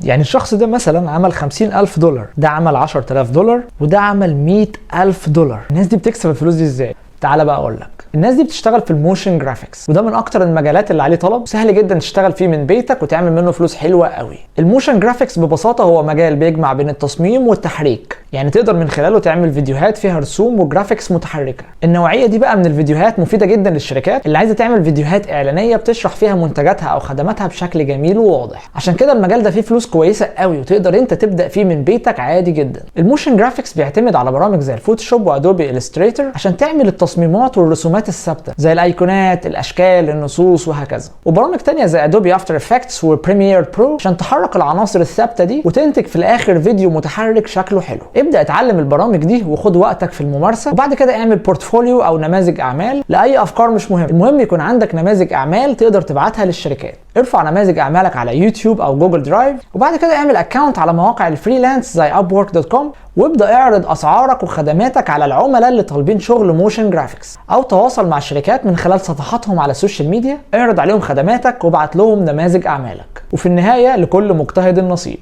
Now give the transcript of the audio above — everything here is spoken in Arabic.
يعني الشخص ده مثلا عمل $50,000، ده عمل $10,000، وده عمل $100,000. الناس دي بتكسب الفلوس دي ازاي؟ تعال بقى اقول لك. الناس دي بتشتغل في الموشن جرافيكس، وده من اكتر المجالات اللي عليه طلب، سهل جدا تشتغل فيه من بيتك وتعمل منه فلوس حلوه قوي. الموشن جرافيكس ببساطه هو مجال بيجمع بين التصميم والتحريك، يعني تقدر من خلاله تعمل فيديوهات فيها رسوم وجرافيكس متحركه. النوعيه دي بقى من الفيديوهات مفيده جدا للشركات اللي عايزه تعمل فيديوهات اعلانيه بتشرح فيها منتجاتها او خدماتها بشكل جميل وواضح. عشان كده المجال ده فيه فلوس كويسه قوي، وتقدر انت تبدا فيه من بيتك عادي جدا. الموشن جرافيكس بيعتمد على برامج زي الفوتوشوب وادوبي إليستريتور عشان تعمل التصميمات والرسومات الثابته زي الايقونات، الاشكال، النصوص وهكذا، وبرامج تانية زي ادوبي افتر افكتس وبريمير برو عشان تحرك العناصر الثابته دي وتنتج في الاخر فيديو متحرك شكله حلو. ابدا اتعلم البرامج دي وخد وقتك في الممارسه، وبعد كده اعمل بورتفوليو او نماذج اعمال لاي افكار مش مهم. المهم يكون عندك نماذج اعمال تقدر تبعتها للشركات. ارفع نماذج اعمالك على يوتيوب او جوجل درايف، وبعد كده اعمل اكونت على مواقع الفريلانس زي upwork.com، وابدا اعرض اسعارك وخدماتك على العملاء اللي طالبين شغل موشن جرافيكس، او تواصل مع الشركات من خلال صفحاتهم على السوشيال ميديا. اعرض عليهم خدماتك وابعت لهم نماذج اعمالك. وفي النهايه لكل مجتهد نصيب.